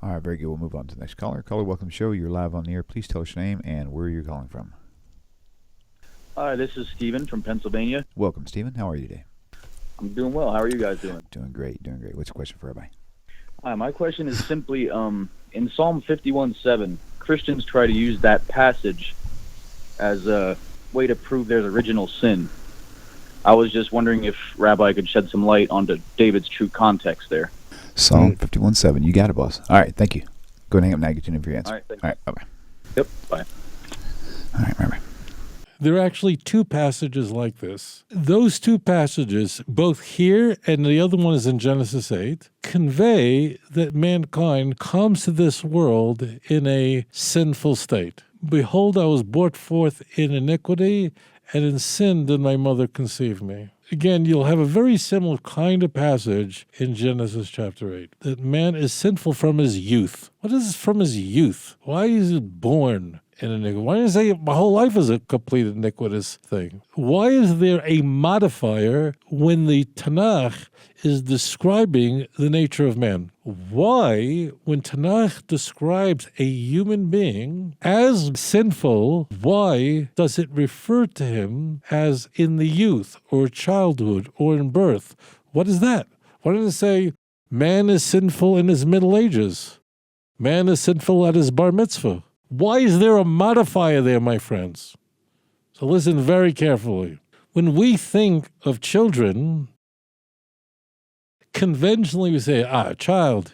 All right, very good. We'll move on to the next caller. Caller, welcome to the show. You're live on the air. Please tell us your name and where you're calling from. Hi, this is Steven from Pennsylvania. Welcome, Stephen. How are you today? I'm doing well. How are you guys doing? Doing great, doing great. What's your question for Rabbi? Hi, my question is simply, in Psalm 51:7, Christians try to use that passage as a way to prove there's original sin. I was just wondering if Rabbi could shed some light onto David's true context there. Psalm 51:7. You got it, boss. All right, thank you. Go ahead and hang up now. Get you in for your answer. All right, thanks. All right, bye-bye. Yep, bye. All right, bye-bye. There are actually two passages like this. Those two passages, both here and the other one is in Genesis 8, convey that mankind comes to this world in a sinful state. Behold, I was brought forth in iniquity, and in sin did my mother conceive me. Again, you'll have a very similar kind of passage in Genesis chapter 8, that man is sinful from his youth. What is from his youth? Why is he born in iniquity? Why does he say my whole life is a complete iniquitous thing? Why is there a modifier when the Tanakh is describing the nature of man? Why, when Tanakh describes a human being as sinful, why does it refer to him as in the youth or childhood or in birth? What is that? Why doesn't it say man is sinful in his middle ages? Man is sinful at his bar mitzvah. Why is there a modifier there, my friends? So listen very carefully. When we think of children, conventionally we say, child,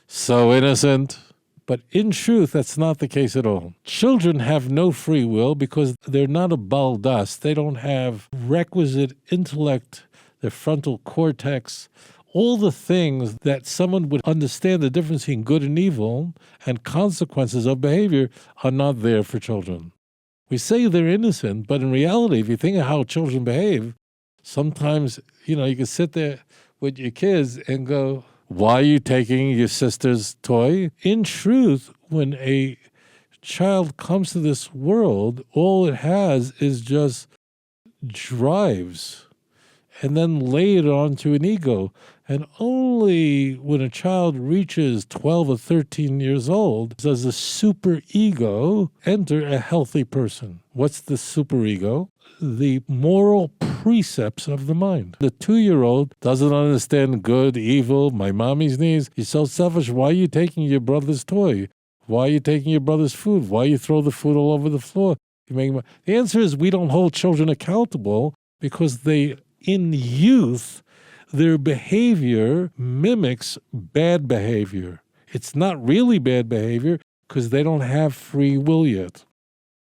so innocent. But in truth, that's not the case at all. Children have no free will because they're not a baldas. They don't have requisite intellect, their frontal cortex, all the things that someone would understand the difference between good and evil and consequences of behavior are not there for children. We say they're innocent, but in reality, if you think of how children behave, sometimes, you can sit there with your kids and go, why are you taking your sister's toy? In truth, when a child comes to this world, all it has is just drives and then lay it onto an ego. And only when a child reaches 12 or 13 years old does the superego enter a healthy person. What's the superego? The moral precepts of the mind. The 2-year-old doesn't understand good, evil, my mommy's needs. He's so selfish. Why are you taking your brother's toy? Why are you taking your brother's food? Why you throw the food all over the floor? The answer is we don't hold children accountable because in youth, their behavior mimics bad behavior. It's not really bad behavior because they don't have free will yet.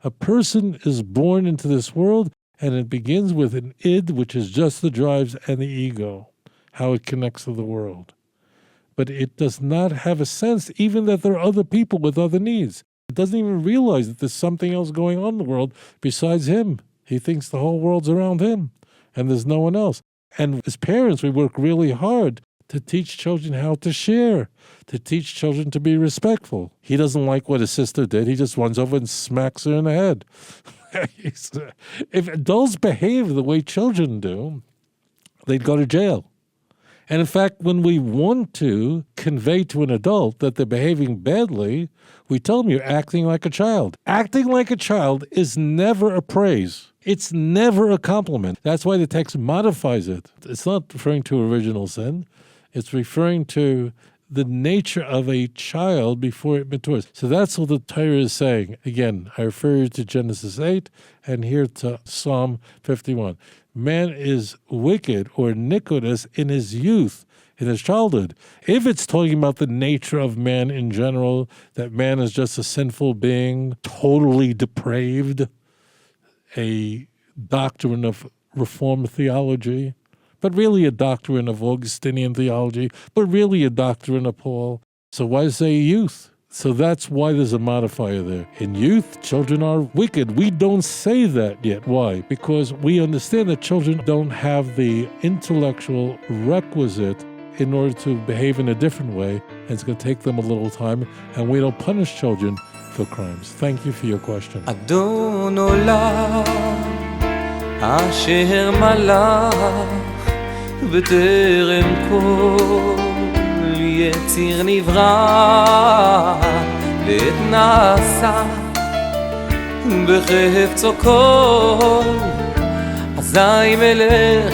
A person is born into this world and it begins with an id, which is just the drives and the ego, how it connects to the world. But it does not have a sense even that there are other people with other needs. It doesn't even realize that there's something else going on in the world besides him. He thinks the whole world's around him and there's no one else. And as parents, we work really hard to teach children how to share, to teach children to be respectful. He doesn't like what his sister did. He just runs over and smacks her in the head. If adults behave the way children do, they'd go to jail. And in fact, when we want to convey to an adult that they're behaving badly, we tell them you're acting like a child. Acting like a child is never a praise. It's never a compliment. That's why the text modifies it. It's not referring to original sin. It's referring to the nature of a child before it matures. So that's what the Torah is saying. Again, I refer you to Genesis 8 and here to Psalm 51. Man is wicked or iniquitous in his youth, in his childhood. If it's talking about the nature of man in general, that man is just a sinful being, totally depraved, a doctrine of Reformed theology, but really a doctrine of Augustinian theology, but really a doctrine of Paul. So why say youth? So that's why there's a modifier there. In youth, children are wicked. We don't say that yet. Why? Because we understand that children don't have the intellectual requisite in order to behave in a different way, and it's going to take them a little time, and we don't punish children for crimes. Thank you for your question. אדון עולם אשר מלך בטרם כל יציר נברא לעת נעשה בחפצו כל אזי מלך